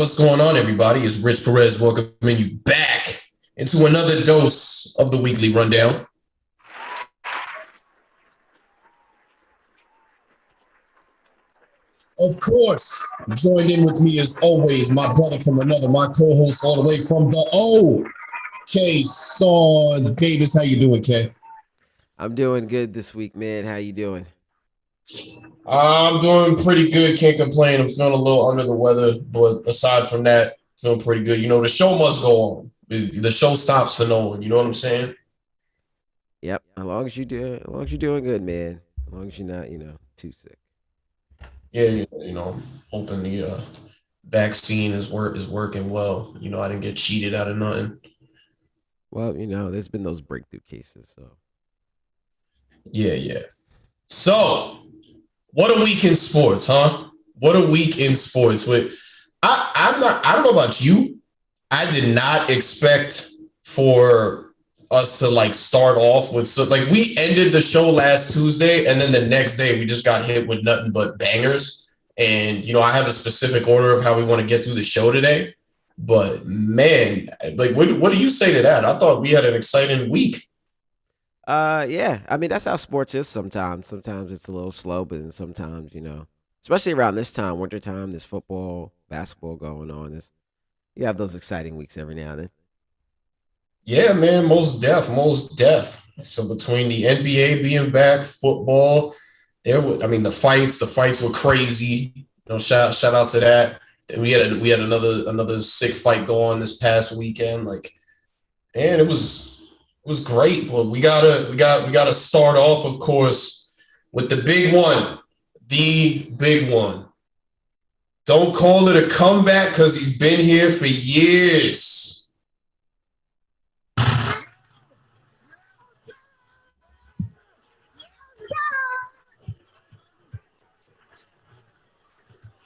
what's going on, everybody? It's Rich Perez welcoming you back into another dose of the weekly rundown. Of course, joined in with me as always, my brother from another, my co-host all the way from the O, Kayson Davis. How you doing, Kay? I'm doing good this week, man. How you doing? I'm doing pretty good. Can't complain. I'm feeling a little under the weather, but aside from that, feeling pretty good. You know, the show must go on. The show stops for no one. You know what I'm saying? Yep. As long as you're doing good, man. As long as you're not, too sick. Yeah, hoping the vaccine is working well. I didn't get cheated out of nothing. Well, there's been those breakthrough cases, so. Yeah. So, what a week in sports, huh? What a week in sports. I don't know about you. I did not expect for us to start off with we ended the show last Tuesday, and then the next day we just got hit with nothing but bangers. And I have a specific order of how we want to get through the show today. But man, what do you say to that? I thought we had an exciting week. Yeah. I mean, that's how sports is sometimes. Sometimes it's a little slow, but then sometimes, especially around this time, wintertime, there's football, basketball going on. You have those exciting weeks every now and then. Yeah, man, most deaf. So between the NBA being back, football, the fights were crazy. Shout out to that. And we had another sick fight go on this past weekend. And it was great. But we gotta start off, of course, with the big one. The big one. Don't call it a comeback because he's been here for years.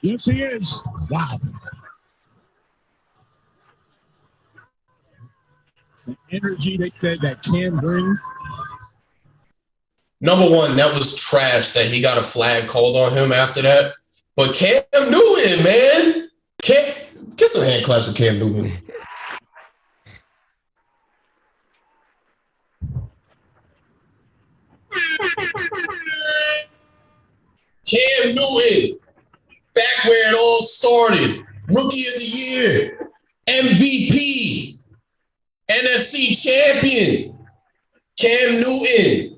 Yes, he is. Wow. The energy they said that Cam brings. Number one, that was trash that he got a flag called on him after that. But Cam Newton, man. Get some hand claps for Cam Newton. Cam Newton. Back where it all started. Rookie of the Year. MVP. NFC Champion. Cam Newton.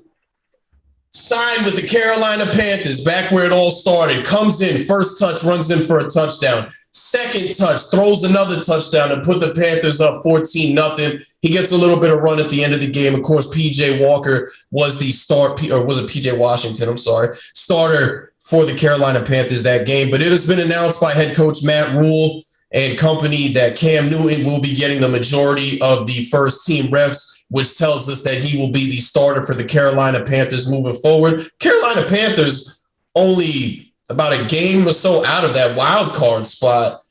Signed with the Carolina Panthers. Back where it all started. Comes in. First touch. Runs in for a touchdown. Second touch. Throws another touchdown and put the Panthers up 14-0. He gets a little bit of run at the end of the game. Of course, P.J. Walker was the was it P.J. Washington? I'm sorry. Starter for the Carolina Panthers that game. But it has been announced by head coach Matt Rule and company that Cam Newton will be getting the majority of the first team reps, which tells us that he will be the starter for the Carolina Panthers moving forward. Carolina Panthers only about a game or so out of that wild card spot.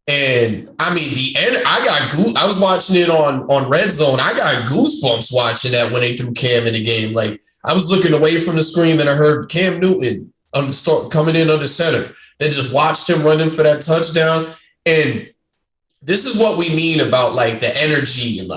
And I mean, I was watching it on Red Zone. I got goosebumps watching that when they threw Cam in the game. I was looking away from the screen, then I heard Cam Newton coming in under center. Then just watched him running for that touchdown. And this is what we mean about the energy and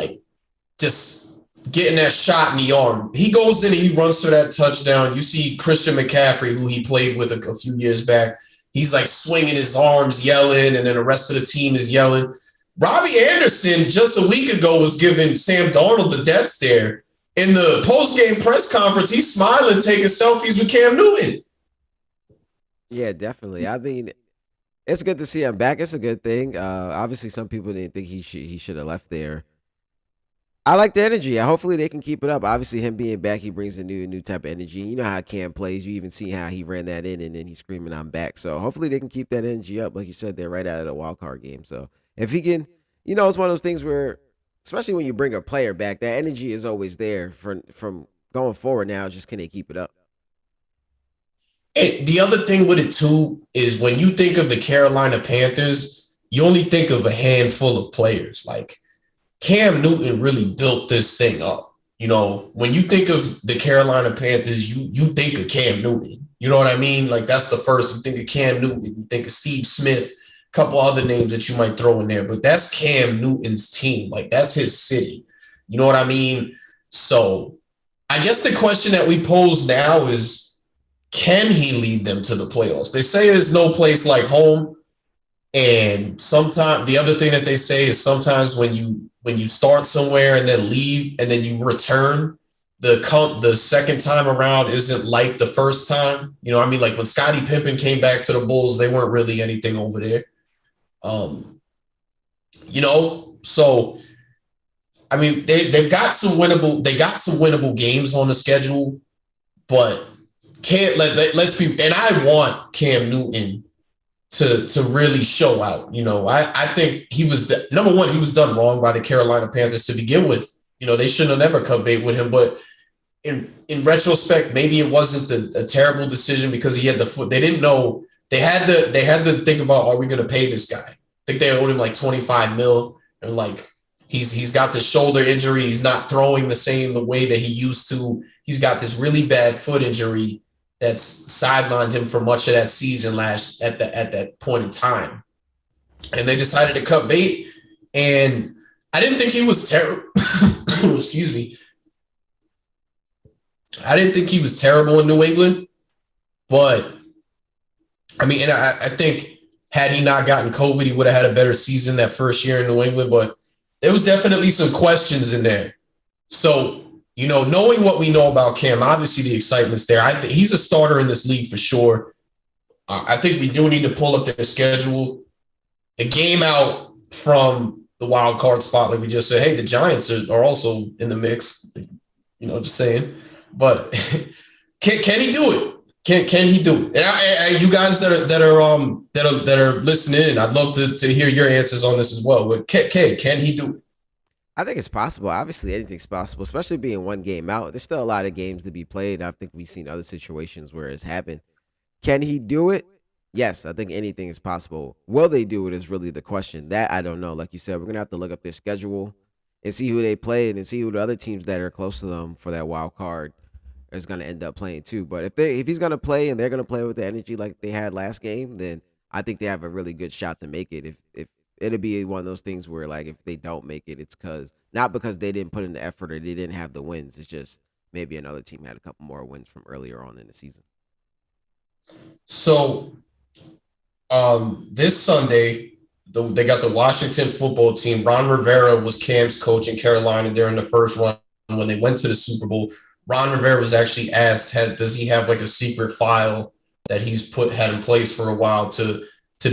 just getting that shot in the arm. He goes in and he runs for that touchdown. You see Christian McCaffrey, who he played with a few years back. He's swinging his arms, yelling, and then the rest of the team is yelling. Robbie Anderson just a week ago was giving Sam Darnold the death stare. In the post-game press conference, he's smiling, taking selfies with Cam Newton. Yeah, definitely. I mean, it's good to see him back. It's a good thing. Obviously, some people didn't think he should have left there. I like the energy. Hopefully, they can keep it up. Obviously, him being back, he brings a new type of energy. You know how Cam plays. You even see how he ran that in, and then he's screaming, "I'm back." So hopefully, they can keep that energy up, like you said, they're right out of the wild card game. So if he can, it's one of those things where, especially when you bring a player back, that energy is always there from going forward. Now, just can they keep it up? And the other thing with it, too, is when you think of the Carolina Panthers, you only think of a handful of players. Cam Newton really built this thing up. When you think of the Carolina Panthers, you think of Cam Newton. You know what I mean? That's the first. You think of Cam Newton. You think of Steve Smith. couple other names that you might throw in there, but that's Cam Newton's team. Like, that's his city. You know what I mean? So I guess the question that we pose now is, can he lead them to the playoffs? They say there's no place like home. And sometimes the other thing that they say is sometimes when you start somewhere and then leave and then you return, the second time around isn't like the first time. You know what I mean? Like when Scottie Pippen came back to the Bulls, they weren't really anything over there. So I mean they've got some winnable games on the schedule, but let's be, and I want Cam Newton to really show out. I think he was number one, he was done wrong by the Carolina Panthers to begin with. They shouldn't have never cut bait with him, but in retrospect, maybe it wasn't a terrible decision because he had the foot. They didn't know. They had to think about, are we going to pay this guy? I think they owed him like $25 million, and like he's got the shoulder injury. He's not throwing the way that he used to. He's got this really bad foot injury that's sidelined him for much of that season at that point in time. And they decided to cut bait. And I didn't think he was terrible. Excuse me. I didn't think he was terrible in New England. But, I mean, and I think had he not gotten COVID, he would have had a better season that first year in New England. But there was definitely some questions in there. So, knowing what we know about Cam, obviously the excitement's there. I think he's a starter in this league for sure. I think we do need to pull up their schedule. A game out from the wild card spot, like we just said. Hey, the Giants are also in the mix. Just saying. But can he do it? Can he do it? And you guys that are listening, I'd love to hear your answers on this as well. But can he do it? I think it's possible. Obviously, anything's possible, especially being one game out. There's still a lot of games to be played. I think we've seen other situations where it's happened. Can he do it? Yes, I think anything is possible. Will they do it is really the question. That I don't know. Like you said, we're going to have to look up their schedule and see who they played and see who the other teams that are close to them for that wild card is going to end up playing too. But if he's going to play and they're going to play with the energy like they had last game, then I think they have a really good shot to make it. If it'll be one of those things where, like, if they don't make it, it's not because they didn't put in the effort or they didn't have the wins. It's just maybe another team had a couple more wins from earlier on in the season. So, this Sunday, they got the Washington football team. Ron Rivera was Cam's coach in Carolina during the first run when they went to the Super Bowl. Ron Rivera was actually asked, does he have like a secret file that he's had in place for a while to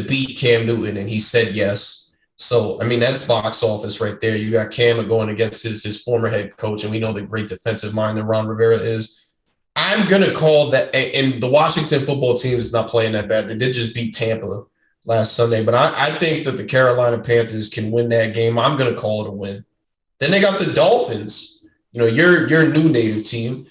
beat Cam Newton? And he said yes. So, I mean, that's box office right there. You got Cam going against his former head coach, and we know the great defensive mind that Ron Rivera is. I'm going to call that, and the Washington football team is not playing that bad. They did just beat Tampa last Sunday, but I think that the Carolina Panthers can win that game. I'm going to call it a win. Then they got the Dolphins, your new native team.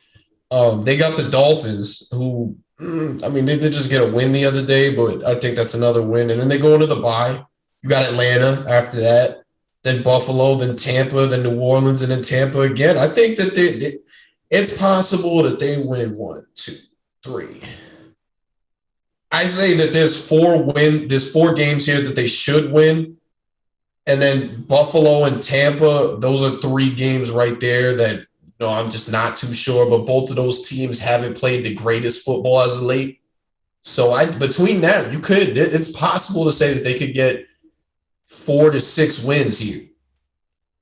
They got the Dolphins who, they did just get a win the other day, but I think that's another win. And then they go into the bye. You got Atlanta after that, then Buffalo, then Tampa, then New Orleans, and then Tampa again. I think that it's possible that they win 1, 2, 3. I say that there's 4 games here that they should win. And then Buffalo and Tampa, those are 3 games right there that I'm just not too sure. But both of those teams haven't played the greatest football as of late. So between that, it's possible to say that they could get 4 to 6 wins here.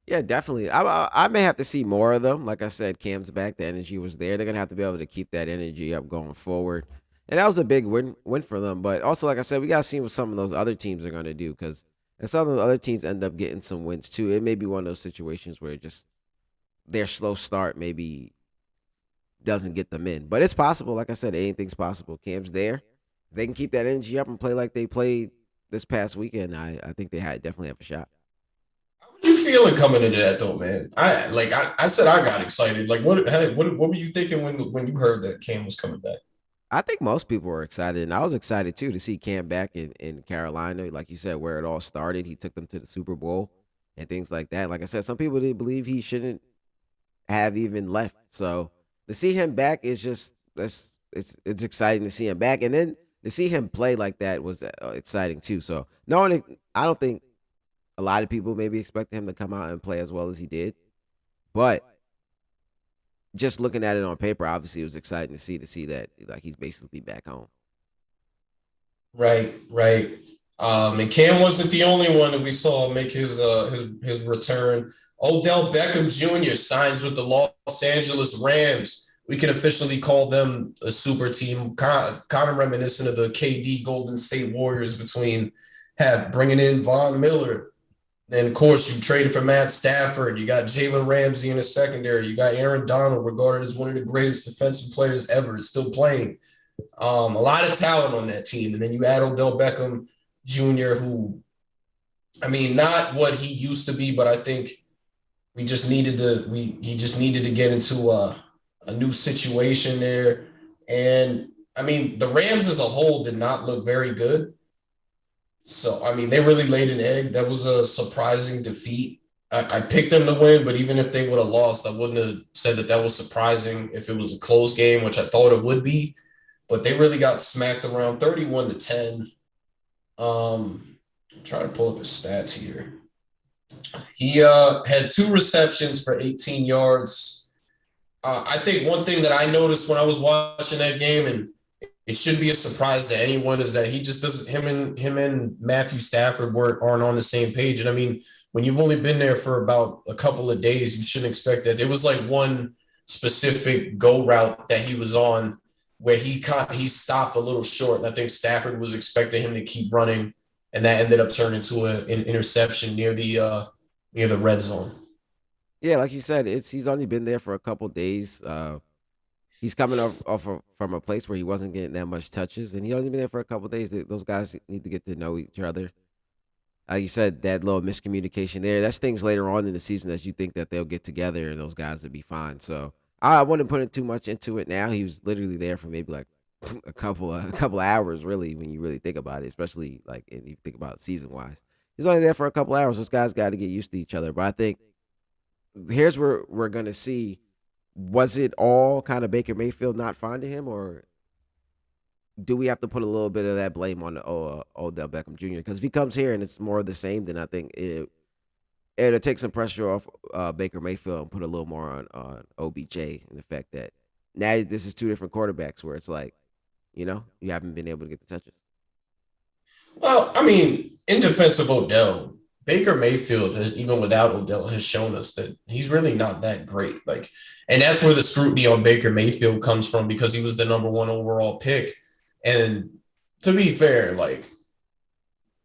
Yeah, definitely. I may have to see more of them. Like I said, Cam's back. The energy was there. They're going to have to be able to keep that energy up going forward. And that was a big win for them. But also, like I said, we got to see what some of those other teams are going to do, because if some of the other teams end up getting some wins too, it may be one of those situations where just their slow start maybe doesn't get them in. But it's possible. Like I said, anything's possible. Cam's there. If they can keep that energy up and play like they played this past weekend, I think they definitely have a shot. How were you feeling coming into that though, man? I said I got excited. Like what were you thinking when you heard that Cam was coming back? I think most people were excited, and I was excited too to see Cam back in Carolina. Like you said, where it all started. He took them to the Super Bowl and things like that. Like I said, some people didn't believe he shouldn't have even left. So to see him back is just it's exciting to see him back. And then to see him play like that was exciting too. So knowing it, I don't think a lot of people maybe expected him to come out and play as well as he did, but just looking at it on paper, obviously it was exciting to see that like he's basically back home. Right, right. And Cam wasn't the only one that we saw make his return. Odell Beckham Jr. signs with the Los Angeles Rams. We can officially call them a super team, kind of reminiscent of the KD Golden State Warriors between bringing in Von Miller. And of course, you traded for Matt Stafford. You got Jalen Ramsey in the secondary. You got Aaron Donald, regarded as one of the greatest defensive players ever, is still playing. A lot of talent on that team. And then you add Odell Beckham Jr., who, I mean, not what he used to be, but I think he just needed to get into a new situation there. And I mean, the Rams as a whole did not look very good. So, I mean, they really laid an egg. That was a surprising defeat. I picked them to win, but even if they would have lost, I wouldn't have said that was surprising if it was a close game, which I thought it would be. But they really got smacked around 31-10. I'm trying to pull up his stats here. He had 2 receptions for 18 yards. I think one thing that I noticed when I was watching that game, and it shouldn't be a surprise to anyone, is that he just doesn't. Him and Matthew Stafford aren't on the same page. And I mean, when you've only been there for about a couple of days, you shouldn't expect that. There was like one specific go route that he was on where he stopped a little short, and I think Stafford was expecting him to keep running, and that ended up turning into an interception near the red zone. Yeah, like you said, he's only been there for a couple days. He's coming from a place where he wasn't getting that much touches, and he only been there for a couple days. Those guys need to get to know each other. Like you said, that little miscommunication there. That's things later on in the season that you think that they'll get together and those guys will be fine. So I wouldn't put too much into it now. He was literally there for maybe like a couple of hours, really, when you really think about it, especially like and you think about it season wise. He's only there for a couple of hours. Those guys got to get used to each other. But I think here's where we're gonna see: was it all kind of Baker Mayfield not finding him, or do we have to put a little bit of that blame on Odell Beckham Jr.? Because if he comes here and it's more of the same, then I think it'll take some pressure off Baker Mayfield and put a little more on OBJ, and the fact that now this is 2 different quarterbacks where it's like, you haven't been able to get the touches. Well, I mean, in defense of Odell, Baker Mayfield, even without Odell, has shown us that he's really not that great. Like, and that's where the scrutiny on Baker Mayfield comes from, because he was the number 1 overall pick. And to be fair, like,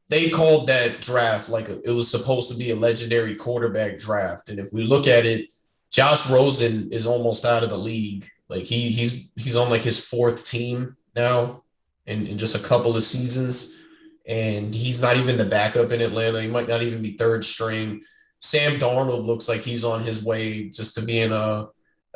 they called that draft like it was supposed to be a legendary quarterback draft. And if we look at it, Josh Rosen is almost out of the league. Like he's on like his 4th team now in just a couple of seasons. And he's not even the backup in Atlanta. He might not even be 3rd string. Sam Darnold looks like he's on his way just to being a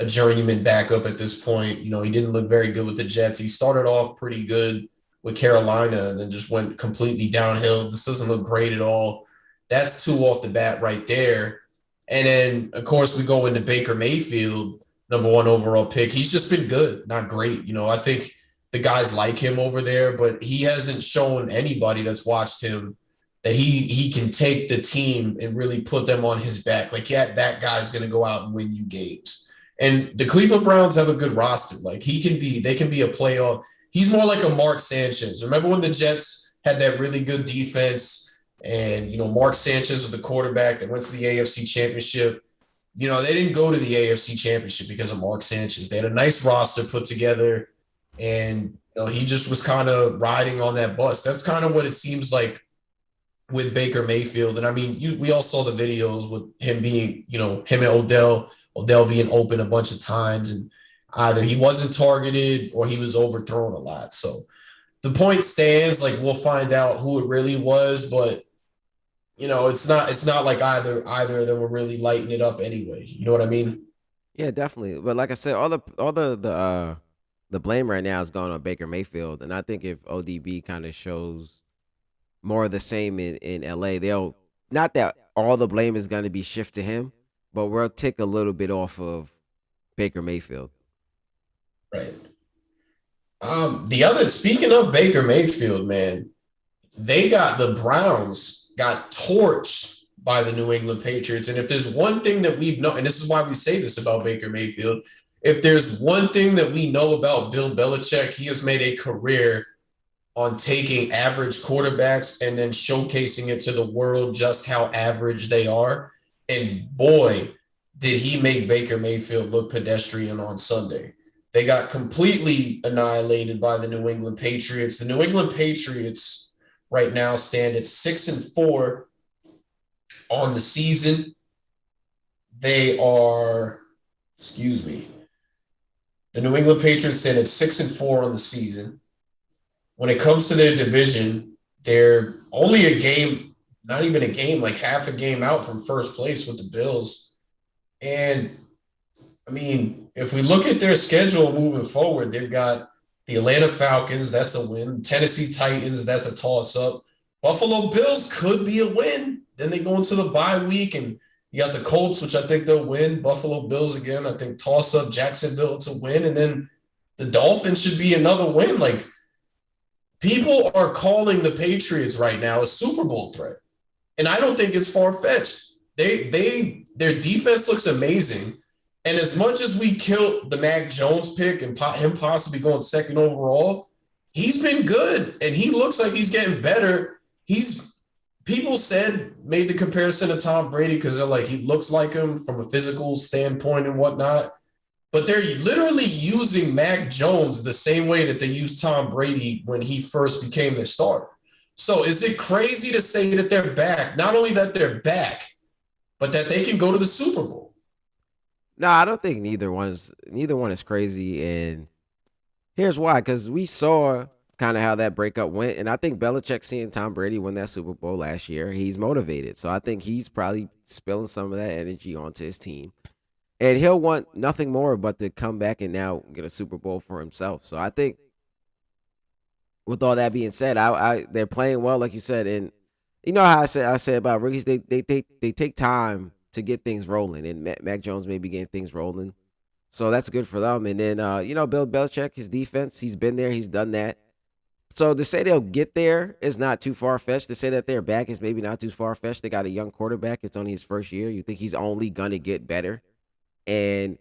journeyman backup at this point. He didn't look very good with the Jets. He started off pretty good with Carolina and then just went completely downhill. This doesn't look great at all. That's 2 off the bat right there. And then, of course, we go into Baker Mayfield, number 1 overall pick. He's just been good, not great. I think the guys like him over there, but he hasn't shown anybody that's watched him that he can take the team and really put them on his back. Like, yeah, that guy's going to go out and win you games. And the Cleveland Browns have a good roster. Like, they can be a playoff. He's more like a Mark Sanchez. Remember when the Jets had that really good defense and, Mark Sanchez was the quarterback that went to the AFC Championship? They didn't go to the AFC Championship because of Mark Sanchez. They had a nice roster put together, and he just was kind of riding on that bus. That's kind of what it seems like with Baker Mayfield. And I mean, we all saw the videos with him being, him and Odell being open a bunch of times, and either he wasn't targeted or he was overthrown a lot. So the point stands. Like, we'll find out who it really was, but it's not like either of them were really lighting it up anyway. You know what I mean? Yeah, definitely. But like I said, all the blame right now is going on Baker Mayfield, and I think if ODB kind of shows more of the same in LA, they'll not that all the blame is going to be shift to him, but we'll take a little bit off of Baker Mayfield. Right. Speaking of Baker Mayfield, man, the Browns got torched by the New England Patriots. And if there's one thing that we've known, and this is why we say this about Baker Mayfield, if there's one thing that we know about Bill Belichick, he has made a career on taking average quarterbacks and then showcasing it to the world just how average they are. And boy, did he make Baker Mayfield look pedestrian on Sunday. They got completely annihilated by the New England Patriots. The New England Patriots right now stand at 6-4 on the season. They are, the New England Patriots stand at 6-4 on the season. When it comes to their division, they're only a game, not even a game, like half a game out from first place with the Bills. And I mean, if we look at their schedule moving forward, they've got the Atlanta Falcons, that's a win. Tennessee Titans, that's a toss-up. Buffalo Bills could be a win. Then they go into the bye week, and you got the Colts, which I think they'll win. Buffalo Bills again, I think toss-up. Jacksonville, it's a win. And then the Dolphins should be another win. Like, people are calling the Patriots right now a Super Bowl threat. And I don't think it's far-fetched. Their defense looks amazing. And as much as we killed the Mac Jones pick and him possibly going second overall, he's been good. And he looks like he's getting better. People made the comparison to Tom Brady because they're like, he looks like him from a physical standpoint and whatnot. But they're literally using Mac Jones the same way that they used Tom Brady when he first became their starter. So is it crazy to say that they're back? Not only that they're back, but that they can go to the Super Bowl. No, I don't think neither one is crazy, and here's why. Because we saw kind of how that breakup went, and I think Belichick seeing Tom Brady win that Super Bowl last year, he's motivated. So I think he's probably spilling some of that energy onto his team, and he'll want nothing more but to come back and now get a Super Bowl for himself. So I think, with all that being said, they're playing well, like you said, and you know how I said about rookies, they take time to get things rolling, and Mac Jones may be getting things rolling, so that's good for them. And then Bill Belichick, his defense, he's been there, he's done that. So to say they'll get there is not too far fetched. To say that they're back is maybe not too far fetched. They got a young quarterback; it's only his first year. You think he's only gonna get better, and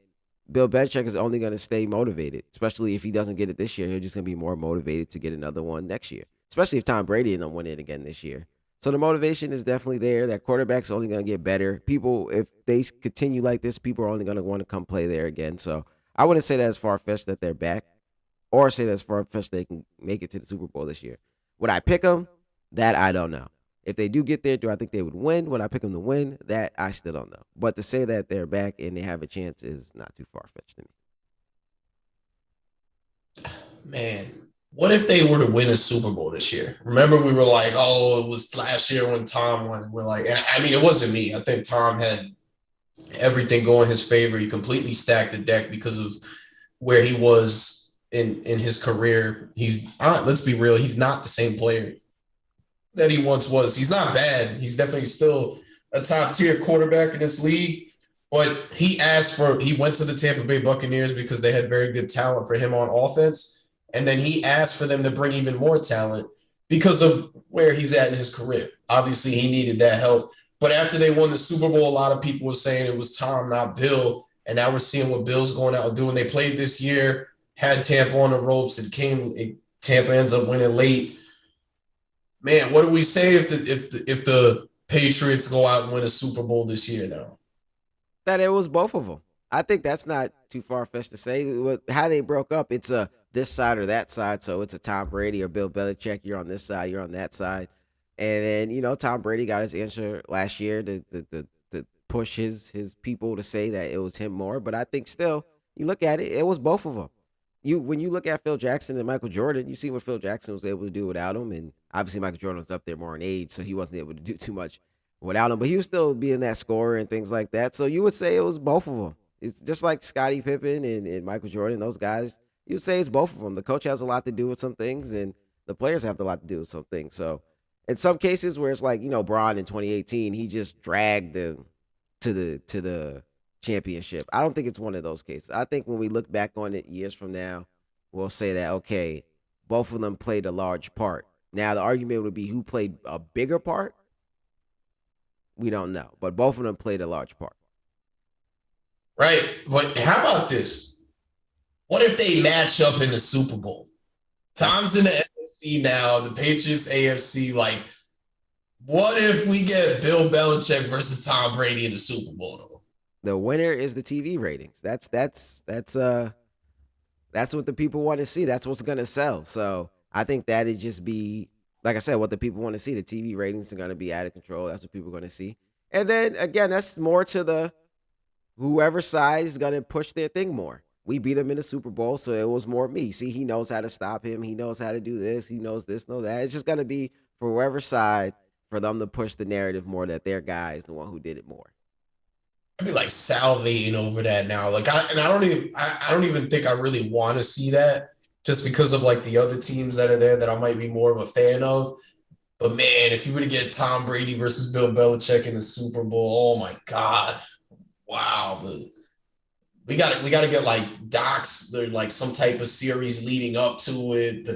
Bill Belichick is only gonna stay motivated, especially if he doesn't get it this year. He's just gonna be more motivated to get another one next year, especially if Tom Brady don't win it again this year. So the motivation is definitely there. That quarterback's only going to get better. People, if they continue like this, people are only going to want to come play there again. So I wouldn't say that it's far-fetched that they're back, or say that's far-fetched they can make it to the Super Bowl this year. Would I pick them? That I don't know. If they do get there, do I think they would win? Would I pick them to win? That I still don't know. But to say that they're back and they have a chance is not too far-fetched to me. Man, what if they were to win a Super Bowl this year? Remember, we were like, oh, it was last year when Tom won. We're like, and I mean, it wasn't me. I think Tom had everything going his favor. He completely stacked the deck because of where he was in his career. Let's be real, he's not the same player that he once was. He's not bad. He's definitely still a top-tier quarterback in this league. But he went to the Tampa Bay Buccaneers because they had very good talent for him on offense. And then he asked for them to bring even more talent because of where he's at in his career. Obviously, he needed that help. But after they won the Super Bowl, a lot of people were saying it was Tom, not Bill. And now we're seeing what Bill's going out and doing. They played this year, had Tampa on the ropes. Tampa ends up winning late. Man, what do we say if the Patriots go out and win a Super Bowl this year now? That it was both of them. I think that's not too far-fetched to say. How they broke up, it's a this side or that side. So it's a Tom Brady or Bill Belichick. You're on this side, you're on that side. And then, Tom Brady got his answer last year to push his people to say that it was him more. But I think still, you look at it, it was both of them. When you look at Phil Jackson and Michael Jordan, you see what Phil Jackson was able to do without him. And obviously Michael Jordan was up there more in age, so he wasn't able to do too much without him. But he was still being that scorer and things like that. So you would say it was both of them. It's just like Scottie Pippen and Michael Jordan, those guys. You would say it's both of them. The coach has a lot to do with some things, and the players have a lot to do with some things. So in some cases where it's like, Bron in 2018, he just dragged them to the championship. I don't think it's one of those cases. I think when we look back on it years from now, will say that, okay, both of them played a large part. Now, the argument would be who played a bigger part. We don't know, but both of them played a large part. Right. But how about this? What if they match up in the Super Bowl? Tom's in the NFC now, the Patriots AFC. Like, what if we get Bill Belichick versus Tom Brady in the Super Bowl, though? The winner is the TV ratings. That's what the people want to see. That's what's gonna sell. So I think that'd just be, like I said, what the people want to see. The TV ratings are gonna be out of control. That's what people are gonna see. And then again, that's more to the whoever side is gonna push their thing more. We beat him in the Super Bowl, so it was more me. See, he knows how to stop him. He knows how to do this. He knows this, know that. It's just gonna be for whoever side for them to push the narrative more that their guy is the one who did it more. I'd be like salivating over that now. Like, I don't even think I really want to see that, just because of like the other teams that are there that I might be more of a fan of. But man, if you were to get Tom Brady versus Bill Belichick in the Super Bowl, oh my God, wow! We got to get like docs, or like some type of series leading up to it.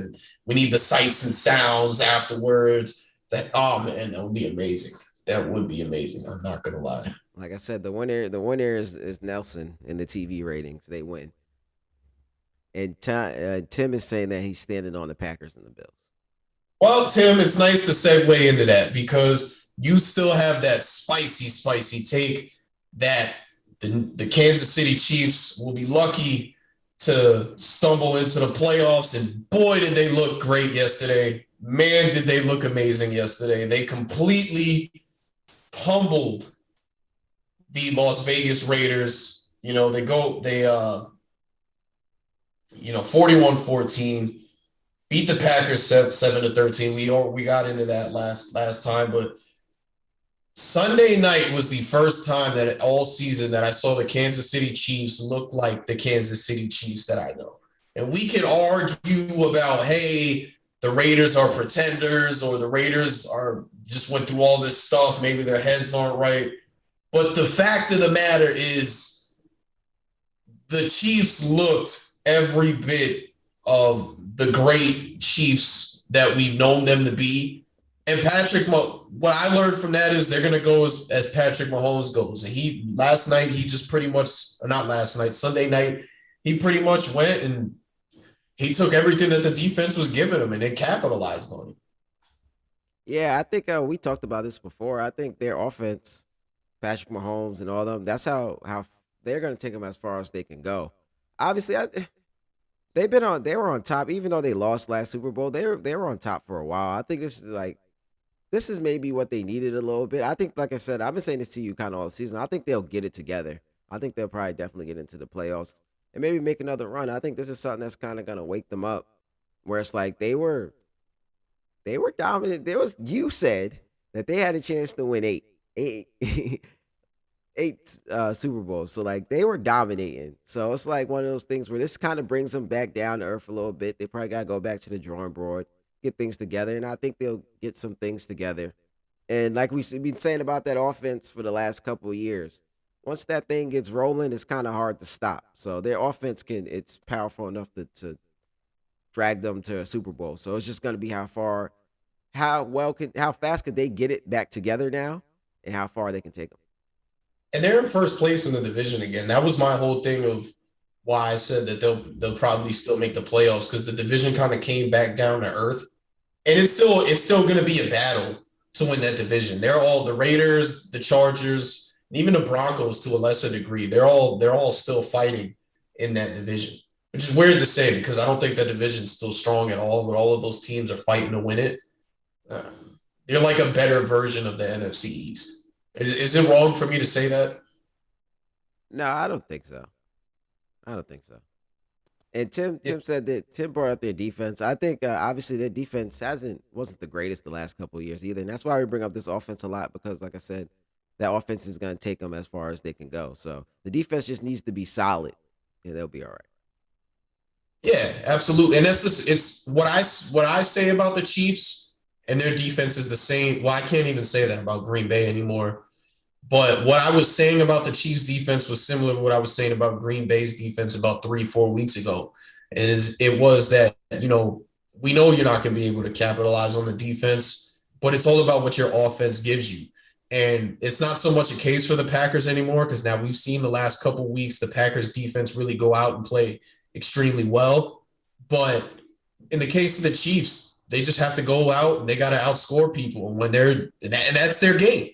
We need the sights and sounds afterwards. Oh man, that would be amazing. That would be amazing. I'm not gonna lie. Like I said, the winner is Nelson in the TV ratings. They win. And Tim is saying that he's standing on the Packers and the Bills. Well, Tim, it's nice to segue into that because you still have that spicy take that the Kansas City Chiefs will be lucky to stumble into the playoffs. And boy, did they look great yesterday. Man, did they look amazing yesterday. They completely humbled the Las Vegas Raiders. 41-14, beat the Packers 7-13. We got into that last time, but Sunday night was the first time that all season that I saw the Kansas City Chiefs look like the Kansas City Chiefs that I know. And we could argue about, hey, the Raiders are pretenders, or the Raiders are just went through all this stuff. Maybe their heads aren't right. But the fact of the matter is the Chiefs looked every bit of the great Chiefs that we've known them to be. And what I learned from that is they're going to go as Patrick Mahomes goes. And Sunday night, he pretty much went and he took everything that the defense was giving him and they capitalized on it. Yeah, I think we talked about this before. I think their offense, Patrick Mahomes and all them, that's how they're going to take them as far as they can go. Obviously, they were on top, even though they lost last Super Bowl. They were on top for a while. I think this is maybe what they needed a little bit. I think, like I said, I've been saying this to you kind of all season. I think they'll get it together. I think they'll probably definitely get into the playoffs and maybe make another run. I think this is something that's kind of going to wake them up, where it's like they were dominant. You said that they had a chance to win eight Super Bowls. So like they were dominating. So it's like one of those things where this kind of brings them back down to earth a little bit. They probably got to go back to the drawing board, get things together, and I think they'll get some things together. And like we've been saying about that offense for the last couple of years, once that thing gets rolling, it's kind of hard to stop. So their offense it's powerful enough to drag them to a Super Bowl. So it's just going to be how fast could they get it back together now, and how far they can take them. And they're in first place in the division again. That was my whole thing of why I said that they'll probably still make the playoffs, because the division kind of came back down to earth. And it's still going to be a battle to win that division. They're all the Raiders, the Chargers, and even the Broncos to a lesser degree. They're all still fighting in that division, which is weird to say because I don't think that division's still strong at all, but all of those teams are fighting to win it. They're like a better version of the NFC East. Is it wrong for me to say that? No, I don't think so. And Tim said that Tim brought up their defense. I think obviously their defense wasn't the greatest the last couple of years either, and that's why we bring up this offense a lot, because like I said, that offense is going to take them as far as they can go. So the defense just needs to be solid, and they'll be all right. Yeah, absolutely. And that's just, it's what I say about the Chiefs, and their defense is the same. Well, I can't even say that about Green Bay anymore. But what I was saying about the Chiefs defense was similar to what I was saying about Green Bay's defense about 3-4 weeks ago. It was that, we know you're not going to be able to capitalize on the defense, but it's all about what your offense gives you. And it's not so much a case for the Packers anymore, because now we've seen the last couple of weeks the Packers defense really go out and play extremely well. But in the case of the Chiefs, they just have to go out and they got to outscore people when and that's their game.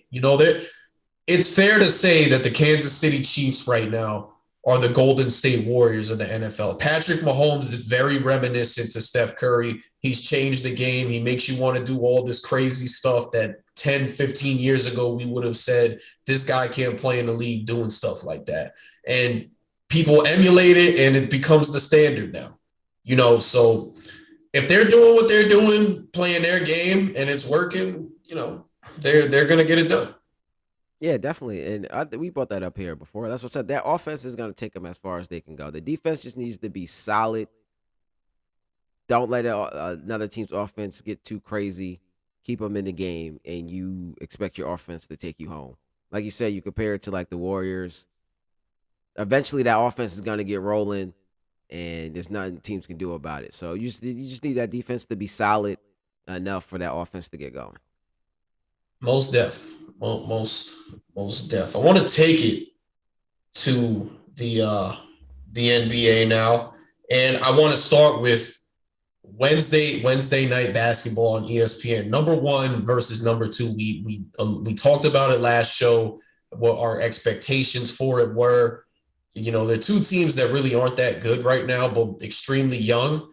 It's fair to say that the Kansas City Chiefs right now are the Golden State Warriors of the NFL. Patrick Mahomes is very reminiscent to Steph Curry. He's changed the game. He makes you want to do all this crazy stuff that 10, 15 years ago we would have said, this guy can't play in the league doing stuff like that. And people emulate it, and it becomes the standard now. So if they're doing what they're doing, playing their game, and it's working, they're going to get it done. Yeah, definitely. And we brought that up here before. That's what I said. That offense is going to take them as far as they can go. The defense just needs to be solid. Don't let another team's offense get too crazy. Keep them in the game, and you expect your offense to take you home. Like you said, you compare it to like the Warriors. Eventually, that offense is going to get rolling, and there's nothing teams can do about it. So you just need that defense to be solid enough for that offense to get going. Most def. I want to take it to the NBA now, and I want to start with Wednesday night basketball on ESPN. Number 1 versus number 2. We talked about it last show. What our expectations for it were. They're two teams that really aren't that good right now, but extremely young.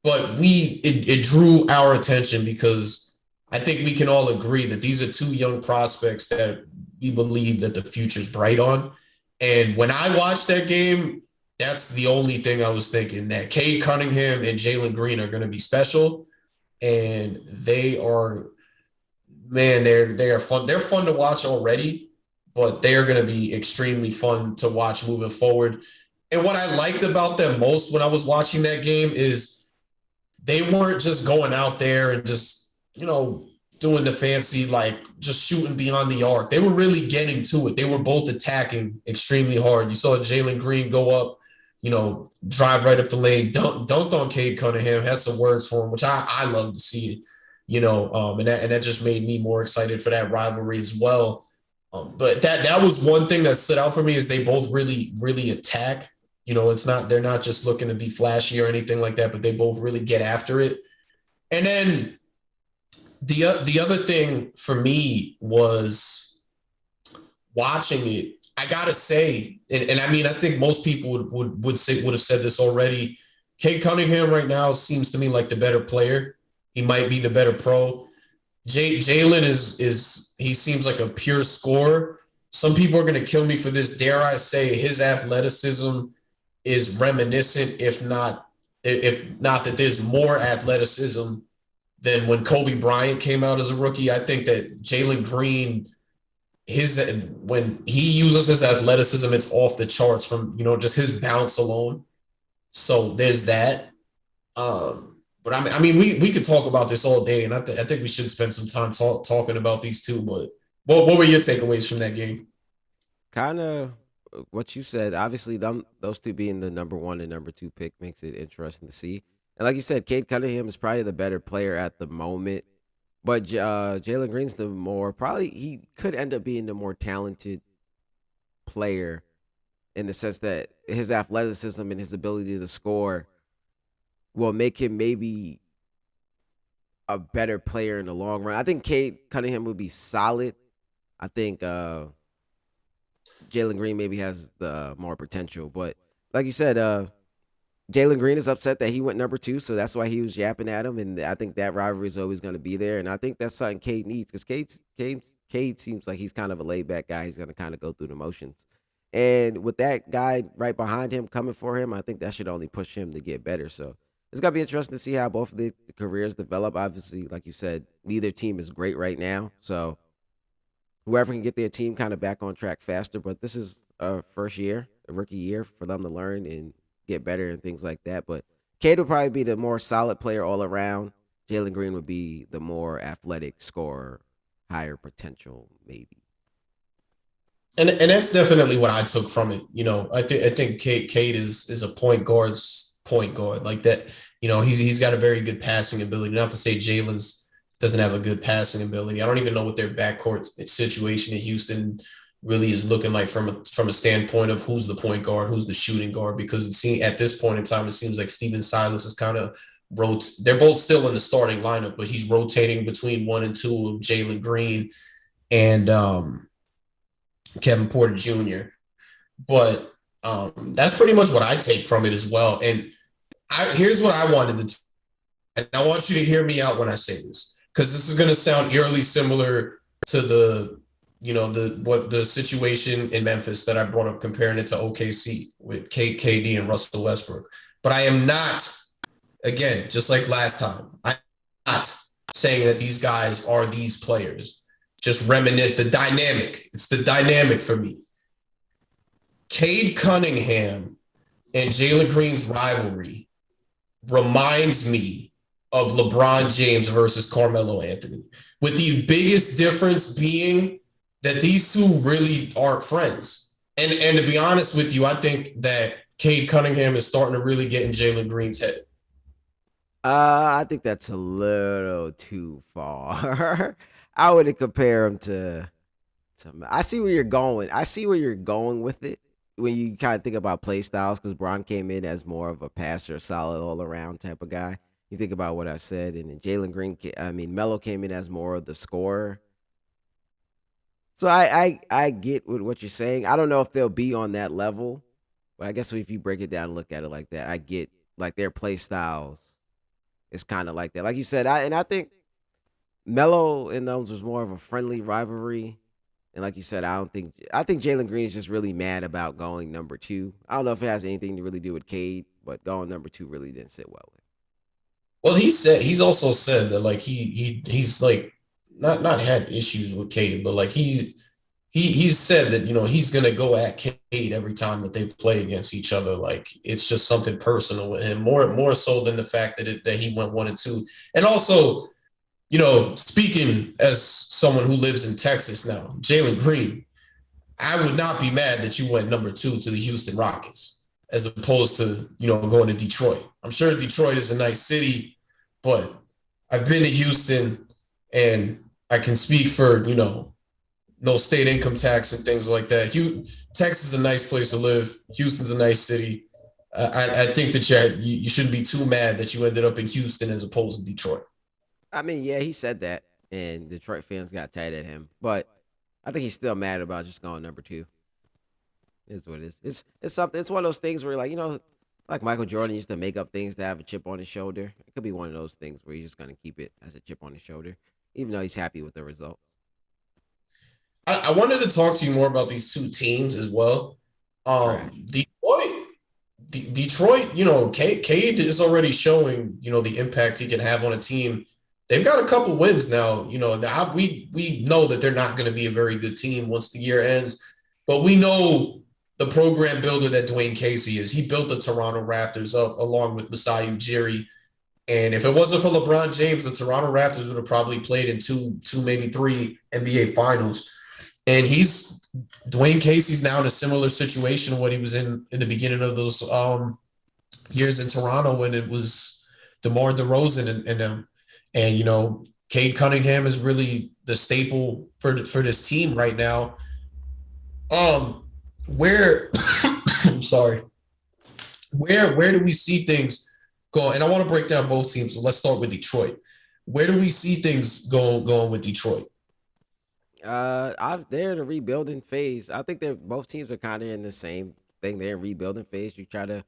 But it drew our attention because I think we can all agree that these are two young prospects that we believe that the future's bright on. And when I watched that game, that's the only thing I was thinking, that Cade Cunningham and Jalen Green are going to be special. And they are, man, they are fun. They're fun to watch already, but they are going to be extremely fun to watch moving forward. And what I liked about them most when I was watching that game is they weren't just going out there and just, doing the fancy, like just shooting beyond the arc. They were really getting to it. They were both attacking extremely hard. You saw Jalen Green go up, drive right up the lane, dunked on Cade Cunningham, had some words for him, which I love to see it, and that just made me more excited for that rivalry as well. But that was one thing that stood out for me, is they both really, really attack. They're not just looking to be flashy or anything like that, but they both really get after it. And then the other thing for me was watching it. I gotta say, and I mean, I think most people would have said this already. Cade Cunningham right now seems to me like the better player. He might be the better pro. Jalen he seems like a pure scorer. Some people are gonna kill me for this. Dare I say his athleticism is reminiscent, if not that there's more athleticism than when Kobe Bryant came out as a rookie. I think that Jalen Green, when he uses his athleticism, it's off the charts from, just his bounce alone. So there's that. But I mean, we could talk about this all day, and I think we should spend some time talking about these two. But what were your takeaways from that game? Kind of what you said. Obviously, those two being the number 1 and number 2 pick makes it interesting to see. And like you said, Cade Cunningham is probably the better player at the moment. But Jalen Green's he could end up being the more talented player, in the sense that his athleticism and his ability to score will make him maybe a better player in the long run. I think Cade Cunningham would be solid. I think Jalen Green maybe has the more potential. But like you said, Jalen Green is upset that he went number 2, so that's why he was yapping at him. And I think that rivalry is always going to be there. And I think that's something Cade needs, because Cade seems like he's kind of a laid-back guy. He's going to kind of go through the motions. And with that guy right behind him coming for him, I think that should only push him to get better. So it's going to be interesting to see how both of the careers develop. Obviously, like you said, neither team is great right now. So whoever can get their team kind of back on track faster. But this is a rookie year for them to learn and get better and things like that. But Cade would probably be the more solid player all around. Jalen Green would be the more athletic scorer, higher potential, maybe. And that's definitely what I took from it. I think Cade is a point guard point guard like that. He's got a very good passing ability. Not to say Jalen's doesn't have a good passing ability. I don't even know what their backcourt situation in Houston really is looking like from a standpoint of who's the point guard, who's the shooting guard, because at this point in time, it seems like Steven Silas is kind of they're both still in the starting lineup, but he's rotating between 1 and 2 of Jalen Green and Kevin Porter Jr. But that's pretty much what I take from it as well. And here's what I wanted to, and I want you to hear me out when I say this, because this is going to sound eerily similar to the situation in Memphis that I brought up, comparing it to OKC with KD and Russell Westbrook. But I am not, again, just like last time, I'm not saying that these guys are these players. Just reminisce the dynamic. It's the dynamic for me. Cade Cunningham and Jalen Green's rivalry reminds me of LeBron James versus Carmelo Anthony, with the biggest difference being that these two really aren't friends. And to be honest with you, I think that Cade Cunningham is starting to really get in Jalen Green's head. I think that's a little too far. I wouldn't compare him to. I see where you're going. I see where you're going with it when you kind of think about play styles, because Bron came in as more of a passer, solid all around type of guy. You think about what I said, and then Jalen Green. Melo came in as more of the scorer. So I get what you're saying. I don't know if they'll be on that level, but I guess if you break it down and look at it like that, I get like their play styles. It's kind of like that, like you said. I think Melo and those was more of a friendly rivalry. And like you said, I think Jalen Green is just really mad about going number 2. I don't know if it has anything to really do with Cade, but going number 2 really didn't sit well with him. Well, he's also said that like he's like not had issues with Cade, but like he's said that he's gonna go at Cade every time that they play against each other. Like it's just something personal with him, more so than the fact that he went 1 and 2. And also, speaking as someone who lives in Texas now, Jalen Green, I would not be mad that you went number 2 to the Houston Rockets as opposed to, going to Detroit. I'm sure Detroit is a nice city, but I've been to Houston and I can speak for, no state income tax and things like that. Texas is a nice place to live. Houston's a nice city. I think that you shouldn't be too mad that you ended up in Houston as opposed to Detroit. I mean, yeah, he said that, and Detroit fans got tight at him, but I think he's still mad about just going number 2. Is what it is. It's something. It's one of those things where, like, like Michael Jordan used to make up things to have a chip on his shoulder. It could be one of those things where he's just gonna keep it as a chip on his shoulder, even though he's happy with the results. I wanted to talk to you more about these two teams as well. Detroit, Cade is already showing, the impact he can have on a team. They've got a couple wins now. We know that they're not going to be a very good team once the year ends, but we know the program builder that Dwayne Casey is. He built the Toronto Raptors up along with Masai Ujiri. And if it wasn't for LeBron James, the Toronto Raptors would have probably played in two, maybe 3 NBA finals. And Dwayne Casey's now in a similar situation to what he was in the beginning of those years in Toronto when it was DeMar DeRozan and them. And, Cade Cunningham is really the staple for this team right now. Where do we see things going? And I want to break down both teams. So let's start with Detroit. Where do we see things going with Detroit? They're in a rebuilding phase. I think both teams are kind of in the same thing. They're in rebuilding phase. You try to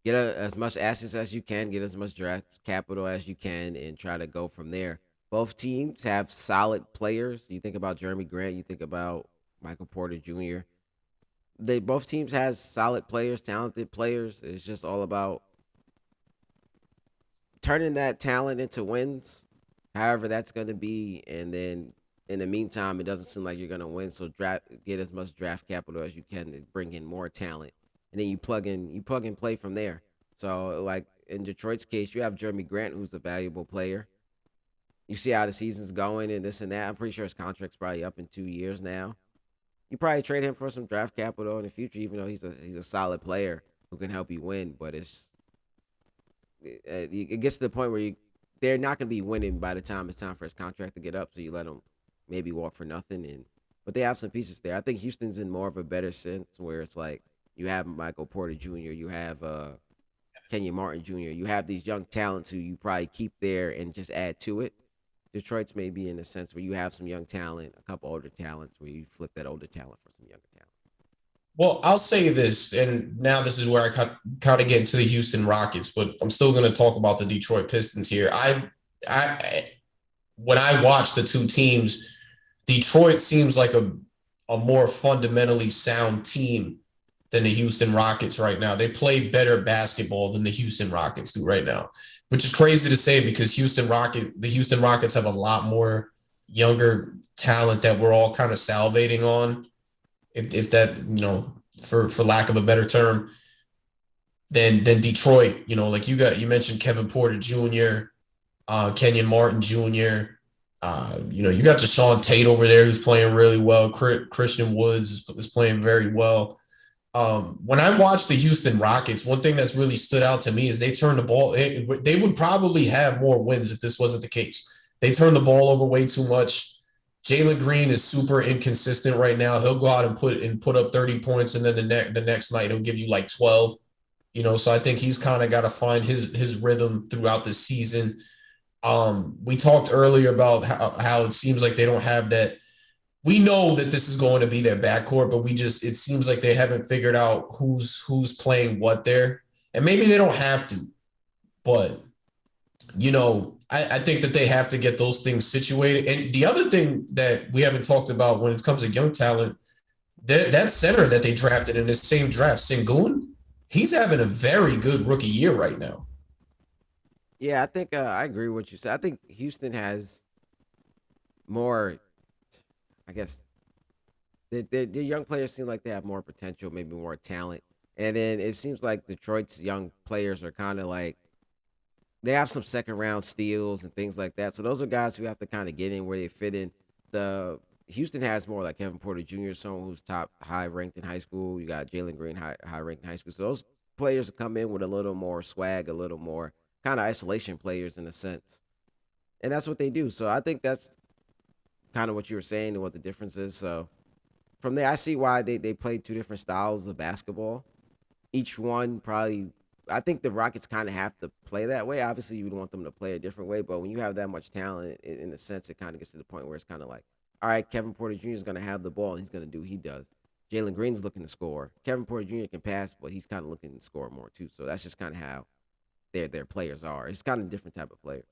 get as much assets as you can, get as much draft capital as you can, and try to go from there. Both teams have solid players. You think about Jeremy Grant, you think about Michael Porter Jr. Both teams has solid players, talented players. It's just all about turning that talent into wins, however that's going to be, and then in the meantime, it doesn't seem like you're going to win. So get as much draft capital as you can to bring in more talent, and then you plug and play from there. So like in Detroit's case, you have Jeremy Grant, who's a valuable player. You see how the season's going and this and that. I'm pretty sure his contract's probably up in 2 years now. You probably trade him for some draft capital in the future, even though he's a solid player who can help you win. But it's it gets to the point where they're not going to be winning by the time it's time for his contract to get up. So you let him maybe walk for nothing. But they have some pieces there. I think Houston's in more of a better sense where it's like you have Michael Porter Jr., you have Kenyon Martin Jr., you have these young talents who you probably keep there and just add to it. Detroit's maybe in a sense where you have some young talent, a couple older talents, where you flip that older talent for some younger talent. Well, I'll say this, and now this is where I kind of get into the Houston Rockets, but I'm still going to talk about the Detroit Pistons here. When I watch the two teams, Detroit seems like a more fundamentally sound team than the Houston Rockets right now. They play better basketball than the Houston Rockets do right now, which is crazy to say because the Houston Rockets have a lot more younger talent that we're all kind of salivating on, if that, for lack of a better term, than Detroit. Like you mentioned Kevin Porter Jr., Kenyon Martin Jr., you got Deshaun Tate over there who's playing really well. Christian Woods is playing very well. When I watch the Houston Rockets, one thing that's really stood out to me is they turn the ball. They would probably have more wins if this wasn't the case. They turn the ball over way too much. Jalen Green is super inconsistent right now. He'll go out and put up 30 points, and then the next night he'll give you like 12. So I think he's kind of got to find his rhythm throughout the season. We talked earlier about how it seems like they don't have that. We know that this is going to be their backcourt, but it seems like they haven't figured out who's playing what there. And maybe they don't have to, but I think that they have to get those things situated. And the other thing that we haven't talked about when it comes to young talent, that center that they drafted in this same draft, Sengun, he's having a very good rookie year right now. Yeah, I think I agree with what you said. I think Houston has more, I guess, their young players seem like they have more potential, maybe more talent. And then it seems like Detroit's young players are kind of like, they have some second round steals and things like that. So those are guys who have to kind of get in where they fit in. The Houston has more like Kevin Porter Jr., someone who's top high ranked in high school. You got Jalen Green, high ranked in high school. So those players come in with a little more swag, a little more kind of isolation players in a sense. And that's what they do. So I think that's kind of what you were saying and what the difference is. So from there, I see why they play two different styles of basketball. Each one probably, I think the Rockets kind of have to play that way. Obviously, you would want them to play a different way, but when you have that much talent, in a sense, it kind of gets to the point where it's kind of like, all right, Kevin Porter Jr. is going to have the ball and he's going to do what he does. Jalen Green's looking to score. Kevin Porter Jr. can pass, but he's kind of looking to score more too. So that's just kind of how their players are. It's kind of a different type of player.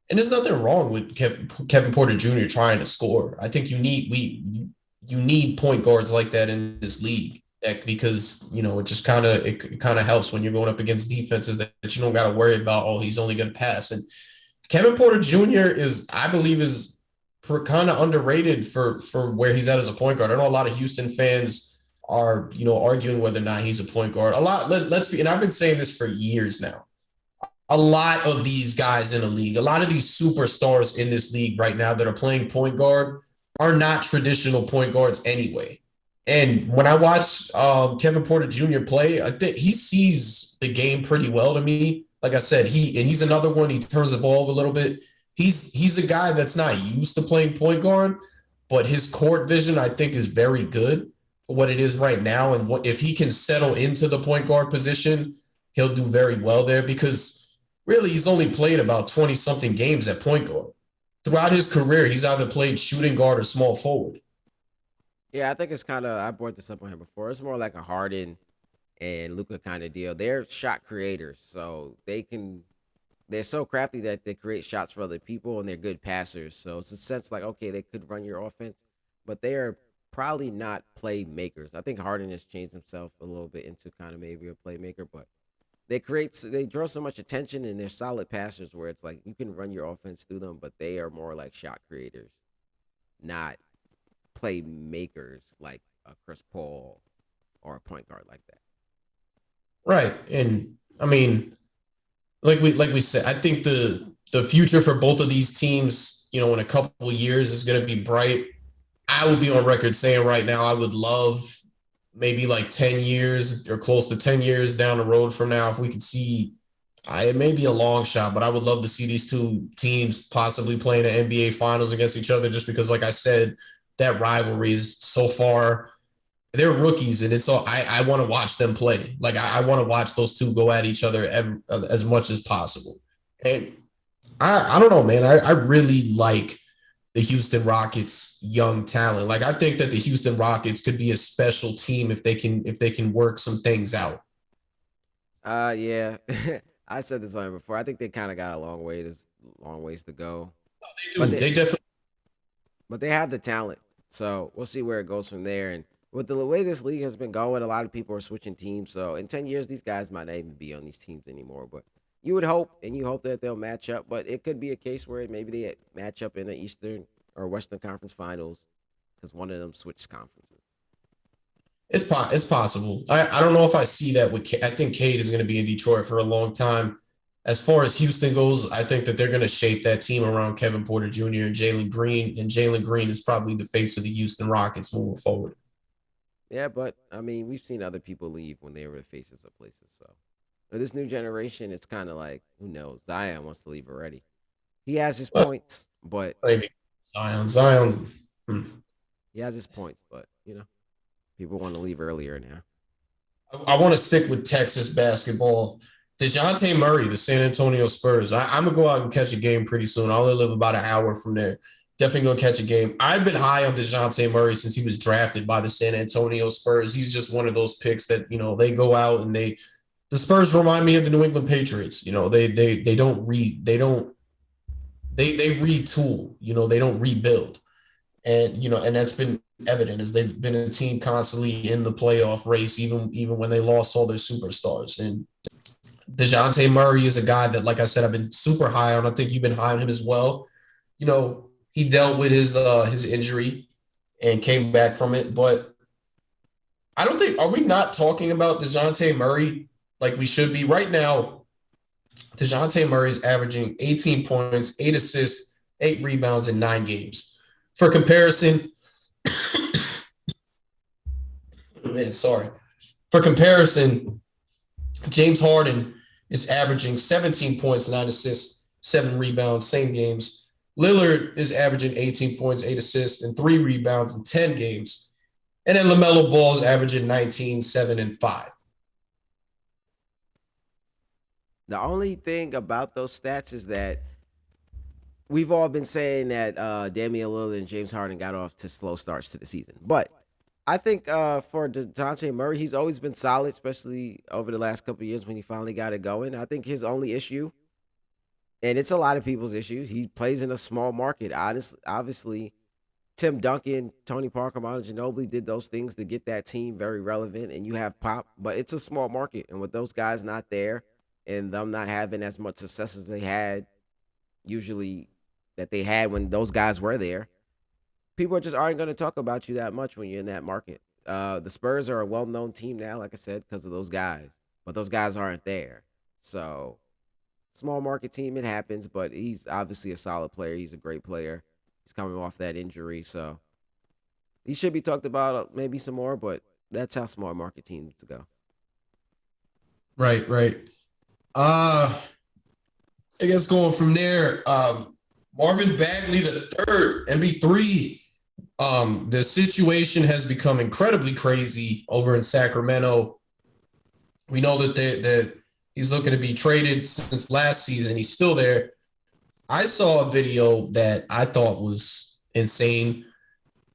And there's nothing wrong with Kevin Porter Jr. trying to score. I think you need point guards like that in this league. Because it just kind of helps when you're going up against defenses that you don't got to worry about. Oh, he's only going to pass. And Kevin Porter Jr. I believe is kind of underrated for where he's at as a point guard. I know a lot of Houston fans are arguing whether or not he's a point guard. A lot. And I've been saying this for years now. A lot of these guys in the league, a lot of these superstars in this league right now that are playing point guard are not traditional point guards anyway. And when I watch Kevin Porter Jr. play, I think he sees the game pretty well to me. Like I said, he's another one. He turns the ball over a little bit. He's a guy that's not used to playing point guard, but his court vision, I think, is very good for what it is right now. And if he can settle into the point guard position, he'll do very well there because really he's only played about 20-something games at point guard. Throughout his career, he's either played shooting guard or small forward. Yeah, I think it's kind of, I brought this up on him before. It's more like a Harden and Luka kind of deal. They're shot creators, so they're so crafty that they create shots for other people and they're good passers. So it's a sense like, okay, they could run your offense, but they are probably not playmakers. I think Harden has changed himself a little bit into kind of maybe a playmaker, but they draw so much attention and they're solid passers where it's like you can run your offense through them, but they are more like shot creators, not playmakers like a Chris Paul or a point guard like that. Right. And I mean, like we said, I think the future for both of these teams, in a couple of years is going to be bright. I will be on record saying right now, I would love maybe like 10 years or close to 10 years down the road from now, if we could see It may be a long shot, but I would love to see these two teams possibly playing the NBA Finals against each other, just because, like I said, that rivalry is so far. They're rookies, and it's all. I want to watch them play. Like I want to watch those two go at each other as much as possible. And I don't know, man. I really like the Houston Rockets young talent. Like I think that the Houston Rockets could be a special team if they can work some things out. Yeah. I said this on before. I think they kind of got a long ways to go. They But do. they They definitely. but they have the talent. So we'll see where it goes from there. And with the way this league has been going, a lot of people are switching teams. So in 10 years, these guys might not even be on these teams anymore. But you would hope, and you hope that they'll match up. But it could be a case where maybe they match up in the Eastern or Western Conference Finals because one of them switched conferences. It's possible. I don't know if I see that with. I think Cade is going to be in Detroit for a long time. As far as Houston goes, I think that they're going to shape that team around Kevin Porter Jr. and Jalen Green. And Jalen Green is probably the face of the Houston Rockets moving forward. Yeah, but I mean, we've seen other people leave when they were the faces of places. So with this new generation, it's kind of like, who knows? Zion wants to leave already. He has his Well, points, but maybe Zion. Hmm. he has his points, but people want to leave earlier now. I want to stick with Texas basketball. Dejante Murray, the San Antonio Spurs. I'm going to go out and catch a game pretty soon. I only live about an hour from there. Definitely going to catch a game. I've been high on Dejante Murray since he was drafted by the San Antonio Spurs. He's just one of those picks that, they go out and the Spurs remind me of the New England Patriots. They don't they retool, they don't rebuild. And that's been evident as they've been a team constantly in the playoff race, even when they lost all their superstars. And Dejante Murray is a guy that, like I said, I've been super high on. I think you've been high on him as well. He dealt with his injury and came back from it. But I don't think, are we not talking about Dejante Murray like we should be right now? Dejante Murray is averaging 18 points, 8 assists, 8 rebounds in 9 games. For comparison, man, sorry. For comparison, James Harden is averaging 17 points, 9 assists, 7 rebounds, same games. Lillard is averaging 18 points, 8 assists, and 3 rebounds in 10 games. And then LaMelo Ball is averaging 19, 7, and 5. The only thing about those stats is that we've all been saying that Damian Lillard and James Harden got off to slow starts to the season. But I think for Dejante Murray, he's always been solid, especially over the last couple of years when he finally got it going. I think his only issue, and it's a lot of people's issues, he plays in a small market. Obviously, Tim Duncan, Tony Parker, Manu Ginobili did those things to get that team very relevant, and you have Pop, but it's a small market. And with those guys not there and them not having as much success as they had usually that they had when those guys were there, people just aren't going to talk about you that much when you're in that market. The Spurs are a well-known team now, like I said, because of those guys, but those guys aren't there. So, small market team, it happens, but he's obviously a solid player. He's a great player. He's coming off that injury, so he should be talked about maybe some more, but that's how small market teams go. Right, right. I guess going from there, Marvin Bagley the third, MB3. The situation has become incredibly crazy over in Sacramento. We know that he's looking to be traded since last season. He's still there. I saw a video that I thought was insane.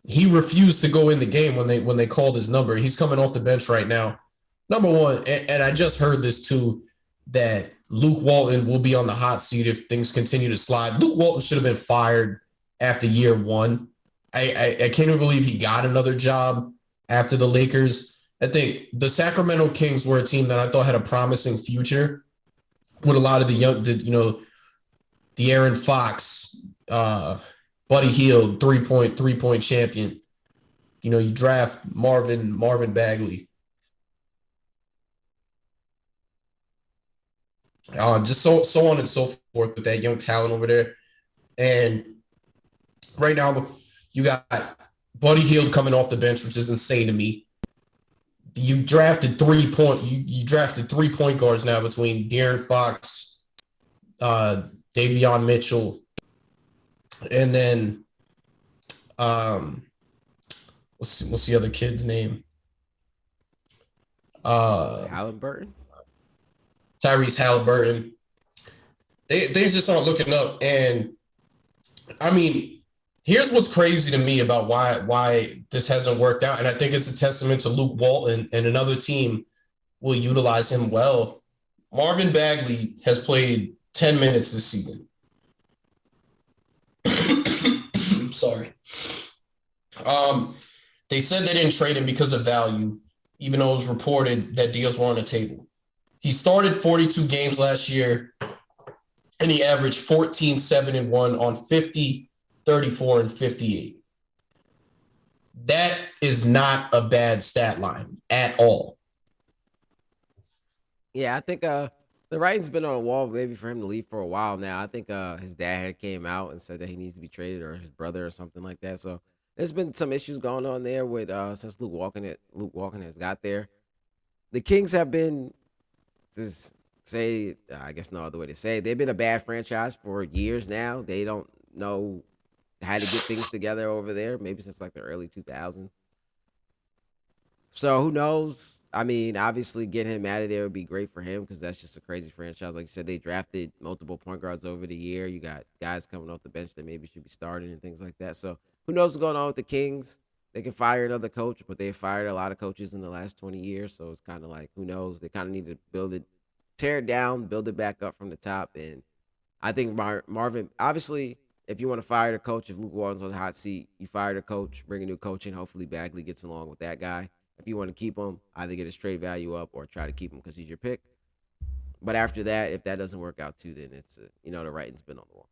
He refused to go in the game when they called his number. He's coming off the bench right now. Number one, and I just heard this too, that Luke Walton will be on the hot seat if things continue to slide. Luke Walton should have been fired after year one. I can't even believe he got another job after the Lakers. I think the Sacramento Kings were a team that I thought had a promising future with a lot of the young, De'Aaron Fox, Buddy Hield, three-point champion. You draft Marvin Bagley. Just so on and so forth with that young talent over there. And right now, you got Buddy Hield coming off the bench, which is insane to me. you drafted you drafted 3 point guards now between De'Aaron Fox, Davion Mitchell, and then what's the other kid's name? Halliburton. Tyrese Halliburton. Things just aren't looking up. And I mean, here's what's crazy to me about why this hasn't worked out. And I think it's a testament to Luke Walton, and another team will utilize him well. Marvin Bagley has played 10 minutes this season. Sorry. They said they didn't trade him because of value, even though it was reported that deals were on the table. He started 42 games last year, and he averaged 14, 7, and 1 on 50, 34, and 58. That is not a bad stat line at all. Yeah, I think the writing's been on the wall maybe for him to leave for a while now. I think his dad had came out and said that he needs to be traded, or his brother or something like that. So there's been some issues going on there with since Luke Walton has got there. The Kings have been, just say, I guess no other way to say it, they've been a bad franchise for years now. They don't know how to get things together over there, maybe since like the early 2000s. So who knows? I mean, obviously, getting him out of there would be great for him because that's just a crazy franchise. Like you said, they drafted multiple point guards over the year. You got guys coming off the bench that maybe should be starting and things like that. So who knows what's going on with the Kings? They can fire another coach, but they fired a lot of coaches in the last 20 years. So it's kind of like, who knows? They kind of need to build it, tear it down, build it back up from the top. And I think Marvin, obviously, if you want to fire the coach, if Luke Walton's on the hot seat, you fire the coach, bring a new coach in. Hopefully, Bagley gets along with that guy. If you want to keep him, either get his trade value up or try to keep him because he's your pick. But after that, if that doesn't work out too, then it's the writing's been on the wall.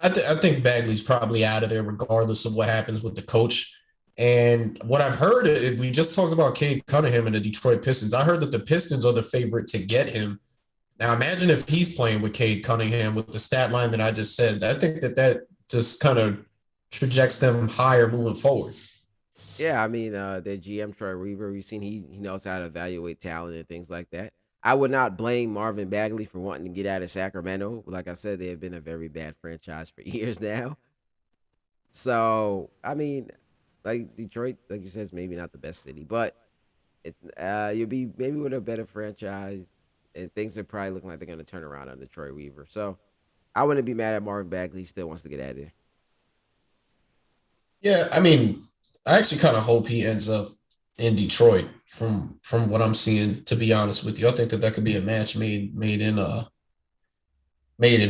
I think Bagley's probably out of there regardless of what happens with the coach. And what I've heard, we just talked about Cade Cunningham and the Detroit Pistons. I heard that the Pistons are the favorite to get him. Now, imagine if he's playing with Cade Cunningham with the stat line that I just said. I think that just kind of trajects them higher moving forward. Yeah, I mean, their GM Troy Weaver, we've seen he knows how to evaluate talent and things like that. I would not blame Marvin Bagley for wanting to get out of Sacramento. Like I said, they have been a very bad franchise for years now. So, I mean, like Detroit, like you said, is maybe not the best city, but it's you'll be maybe with a better franchise, and things are probably looking like they're going to turn around under Troy Weaver. So, I wouldn't be mad at Marvin Bagley. He still wants to get out of there. Yeah, I mean, I actually kind of hope he ends up in Detroit from what I'm seeing, to be honest with you. I think that could be a match made in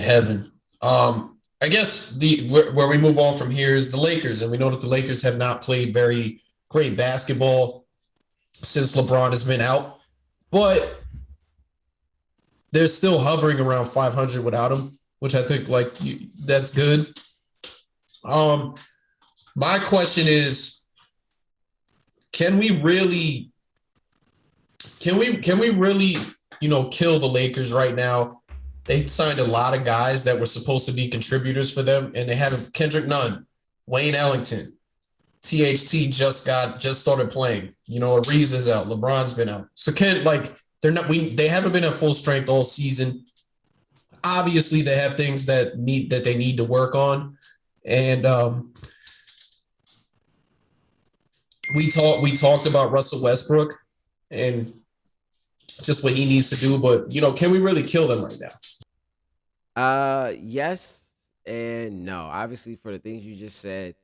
heaven. I guess where we move on from here is the Lakers, and we know that the Lakers have not played very great basketball since LeBron has been out, but they're still hovering around 500 without him, which I think that's good. My question is, can we really, kill the Lakers right now? They signed a lot of guys that were supposed to be contributors for them, and they have Kendrick Nunn, Wayne Ellington, THT just started playing. Ariza's out, LeBron's been out. So they haven't been at full strength all season. Obviously, they have things that they need to work on, and we talked about Russell Westbrook and just what he needs to do, but can we really kill them right now? Yes and no. Obviously, for the things you just said,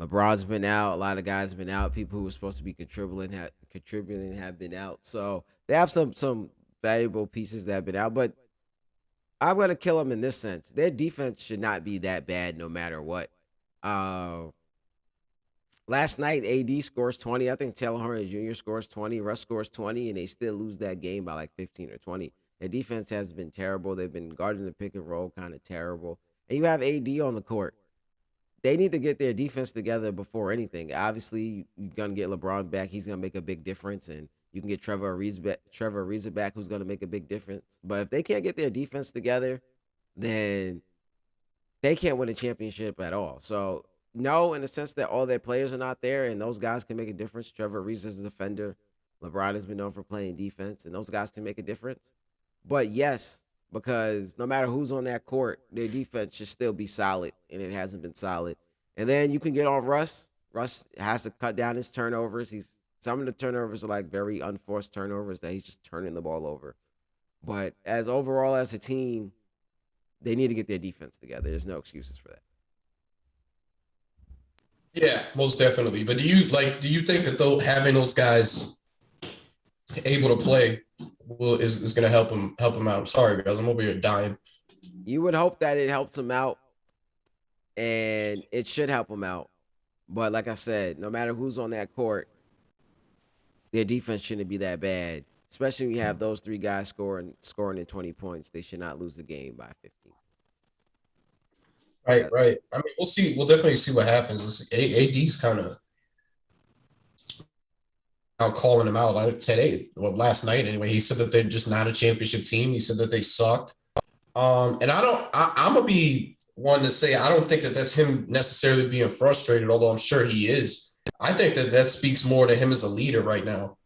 LeBron's been out. A lot of guys have been out. People who were supposed to be contributing have been out. So they have some valuable pieces that have been out. But I'm gonna kill them in this sense. Their defense should not be that bad, no matter what. Last night, AD scores 20. I think Taylor Horner Jr. scores 20. Russ scores 20, and they still lose that game by like 15 or 20. Their defense has been terrible. They've been guarding the pick and roll kind of terrible. And you have AD on the court. They need to get their defense together before anything. Obviously, you're going to get LeBron back. He's going to make a big difference. And you can get Trevor Ariza back, who's going to make a big difference. But if they can't get their defense together, then they can't win a championship at all. So No, in the sense that all their players are not there, and those guys can make a difference. Trevor Ariza is a defender. LeBron has been known for playing defense, and those guys can make a difference. But yes, because no matter who's on that court, their defense should still be solid, and it hasn't been solid. And then you can get on Russ. Russ has to cut down his turnovers. He's Some of the turnovers are like very unforced turnovers that he's just turning the ball over. But as overall as a team, they need to get their defense together. There's no excuses for that. Yeah, most definitely. But do you think that though having those guys able to play is going to help them out? Sorry guys, I'm over here dying. You would hope that it helps them out, and it should help them out. But like I said, no matter who's on that court, their defense shouldn't be that bad. Especially when you have those three guys scoring in 20 points, they should not lose the game by 15. Right, right. I mean, we'll see. We'll definitely see what happens. AD's kind of out calling him out. Last night anyway, he said that they're just not a championship team. He said that they sucked. And I'm gonna be one to say I don't think that that's him necessarily being frustrated, although I'm sure he is. I think that speaks more to him as a leader right now.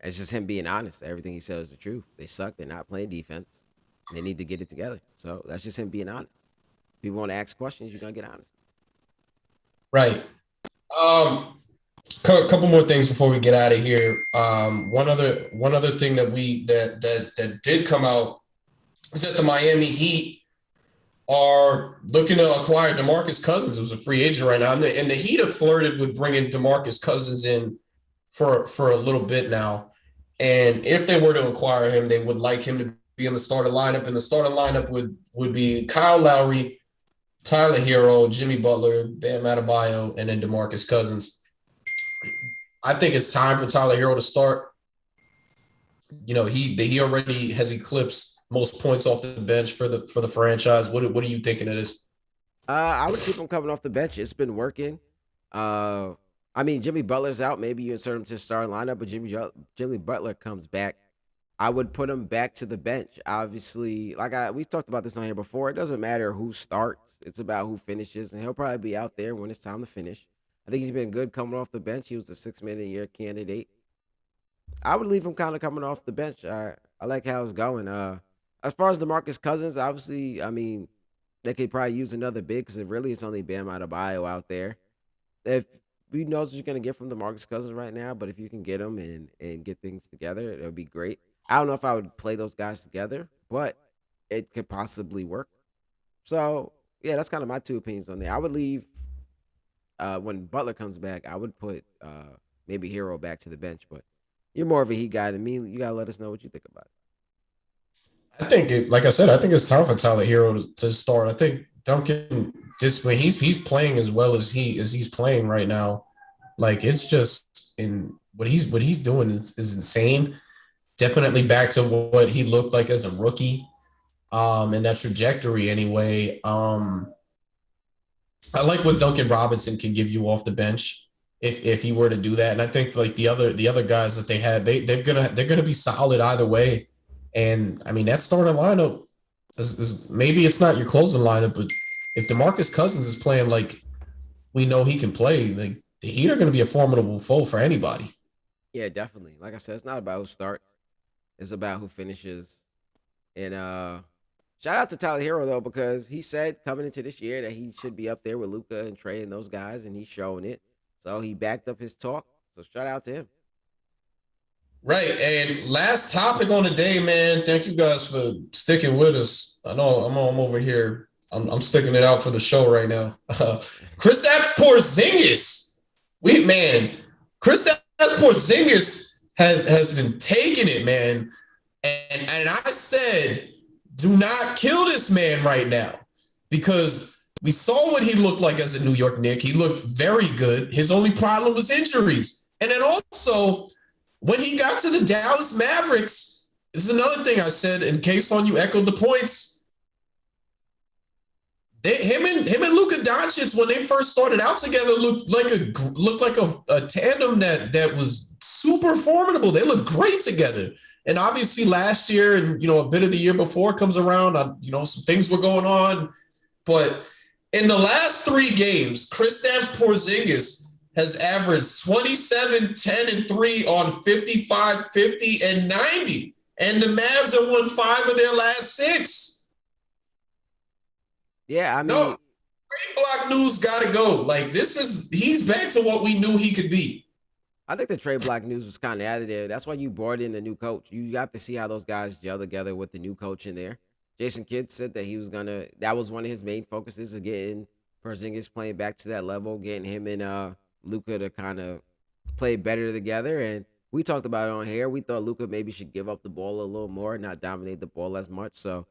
It's just him being honest. Everything he says is the truth. They suck. They're not playing defense. They need to get it together. So that's just him being honest. People want to ask questions, you're gonna get honest. Right. Couple more things before we get out of here. One other thing that did come out is that the Miami Heat are looking to acquire DeMarcus Cousins, who's a free agent right now, and the Heat have flirted with bringing DeMarcus Cousins in for a little bit now. And if they were to acquire him, they would like him to be in the starting lineup, and the starting lineup would be Kyle Lowry, Tyler Hero, Jimmy Butler, Bam Adebayo, and then DeMarcus Cousins. I think it's time for Tyler Hero to start. You know, he already has eclipsed most points off the bench for the franchise. What are you thinking of this? I would keep him coming off the bench. It's been working. I mean, Jimmy Butler's out. Maybe you insert him to the starting lineup, but Jimmy Butler comes back. I would put him back to the bench. Obviously, we talked about this on here before. It doesn't matter who starts. It's about who finishes, and he'll probably be out there when it's time to finish. I think he's been good coming off the bench. He was a 6-man a year candidate. I would leave him kind of coming off the bench. I like how it's going. As far as DeMarcus Cousins, obviously, I mean, they could probably use another big because it's only Bam Adebayo out there. If who knows what you're going to get from DeMarcus Cousins right now, but if you can get him and get things together, it would be great. I don't know if I would play those guys together, but it could possibly work. So, yeah, that's kind of my two opinions on there. I would leave when Butler comes back, I would put maybe Hero back to the bench, but you're more of a Heat guy than me. You got to let us know what you think about it. I think, like I said, I think it's time for Tyler Hero to start. I think Duncan, just when he's playing as well as he's playing right now, like it's just in what he's doing is insane. Definitely back to what he looked like as a rookie, and that trajectory anyway. I like what Duncan Robinson can give you off the bench if he were to do that, and I think like the other guys that they had, they're gonna be solid either way. And I mean that starting lineup is maybe it's not your closing lineup, but if DeMarcus Cousins is playing like we know he can play, like the Heat are going to be a formidable foe for anybody. Yeah, definitely. Like I said, it's not about who starts. It's about who finishes. And shout out to Tyler Hero, though, because he said coming into this year that he should be up there with Luka and Trey and those guys, and he's showing it. So he backed up his talk. So shout out to him. Right. And last topic on the day, man. Thank you guys for sticking with us. I know I'm over here. I'm sticking it out for the show right now. Kristaps Porzingis. Kristaps Porzingis has been taking it, man. And I said, do not kill this man right now, because we saw what he looked like as a New York Knick. He looked very good. His only problem was injuries. And then also, when he got to the Dallas Mavericks, this is another thing I said, and Kayson, you echoed the points. Him and Luka Doncic, when they first started out together, looked like a tandem that was super formidable. They looked great together. And obviously last year and a bit of the year before comes around, some things were going on, but In the last 3 games, Kristaps Porzingis has averaged 27, 10, and 3 on 55, 50, and 90. And the Mavs have won 5 of their last 6. Yeah, I mean, no, trade block news got to go. Like, he's back to what we knew he could be. I think the trade block news was kind of out of there. That's why you brought in the new coach. You got to see how those guys gel together with the new coach in there. Jason Kidd said that that was one of his main focuses of getting Porzingis playing back to that level, getting him and Luka to kind of play better together. And we talked about it on here. We thought Luka maybe should give up the ball a little more, not dominate the ball as much. So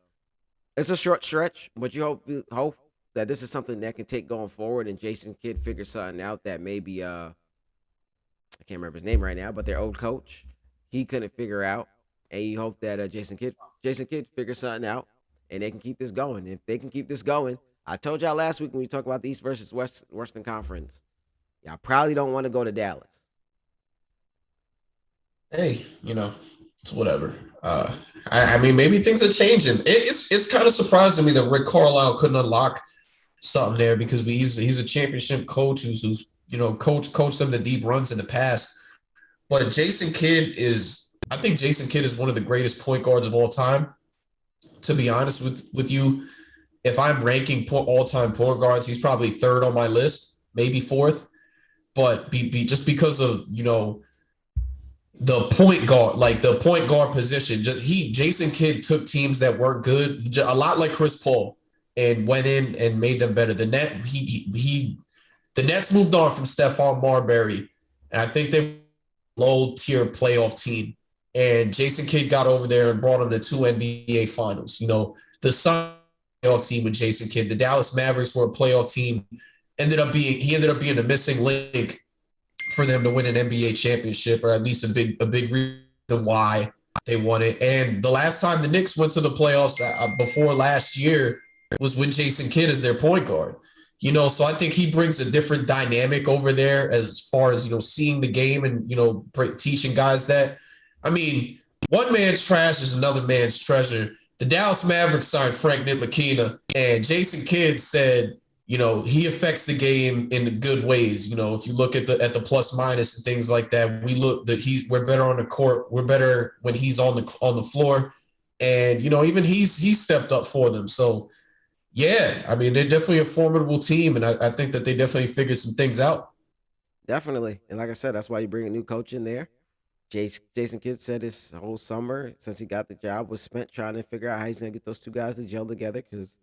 it's a short stretch, but you hope that this is something that can take going forward. And Jason Kidd figures something out that maybe I can't remember his name right now, but their old coach he couldn't figure out. And you hope that Jason Kidd figures something out, and they can keep this going. If they can keep this going, I told y'all last week when we talked about the East versus Western Conference, y'all probably don't want to go to Dallas. Hey, it's whatever. I mean, maybe things are changing. It's kind of surprising to me that Rick Carlisle couldn't unlock something there, because he's a championship coach who's coached some of the deep runs in the past. But Jason Kidd I think Jason Kidd is one of the greatest point guards of all time. To be honest with you, if I'm ranking all-time point guards, he's probably 3rd on my list, maybe 4th. But just because of, the point guard position, Jason Kidd took teams that weren't good, a lot like Chris Paul, and went in and made them better. The Nets moved on from Stephon Marbury, and I think they were a low-tier playoff team. And Jason Kidd got over there and brought them to 2 NBA finals. The Suns playoff team with Jason Kidd. The Dallas Mavericks were a playoff team. He ended up being the missing link for them to win an NBA championship, or at least a big reason why they won it. And the last time the Knicks went to the playoffs before last year was with Jason Kidd as their point guard. So I think he brings a different dynamic over there as far as, seeing the game and, teaching guys that. I mean, one man's trash is another man's treasure. The Dallas Mavericks signed Frank Ntilikina, and Jason Kidd said, he affects the game in good ways. If you look at the plus minus and things like that, we're better on the court. We're better when he's on the floor, and even he's stepped up for them. So yeah, I mean, they're definitely a formidable team, and I think that they definitely figured some things out. Definitely, and like I said, that's why you bring a new coach in there. Jason Kidd said his whole summer since he got the job was spent trying to figure out how he's going to get those two guys to gel together, because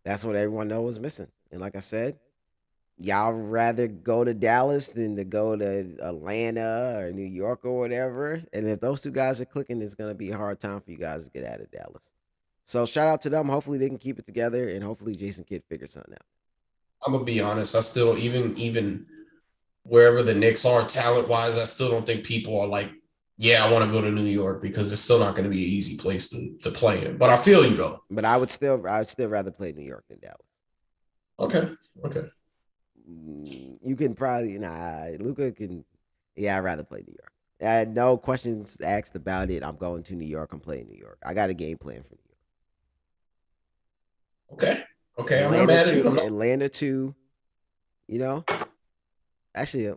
that's what everyone knows was missing. And like I said, y'all rather go to Dallas than to go to Atlanta or New York or whatever. And if those two guys are clicking, it's going to be a hard time for you guys to get out of Dallas. So shout out to them. Hopefully they can keep it together, and hopefully Jason Kidd figures something out. I'm going to be honest. I still don't even wherever the Knicks are talent-wise, I still don't think people are like, yeah, I want to go to New York, because it's still not going to be an easy place to play in. But I feel you, though. But I would still rather play New York than Dallas. Okay. You can probably Luka can. Yeah, I'd rather play New York. I had no questions asked about it. I'm going to New York. I'm playing New York. I got a game plan for New York. Okay. I'm mad at you. Atlanta 2. Actually,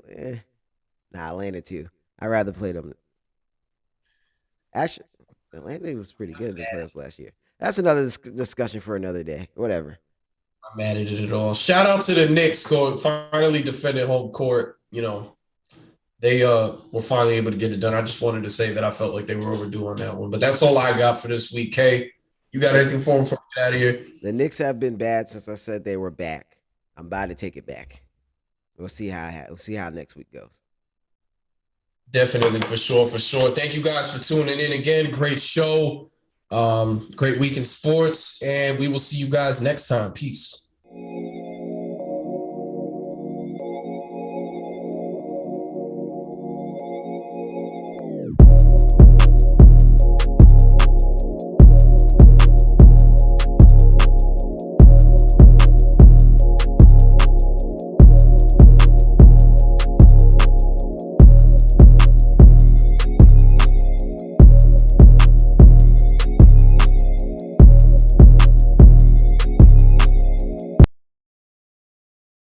Atlanta 2. I'd rather play them. Actually, Atlanta was pretty good in the playoffs last year. That's another discussion for another day. Whatever. I'm mad at it at all. Shout out to the Knicks finally defended home court. They were finally able to get it done. I just wanted to say that I felt like they were overdue on that one. But that's all I got for this week. Kay, you got anything for them before we get out of here? The Knicks have been bad since I said they were back. I'm about to take it back. We'll see how next week goes. Definitely, for sure. Thank you guys for tuning in again. Great show. Great week in sports. And we will see you guys next time. Peace.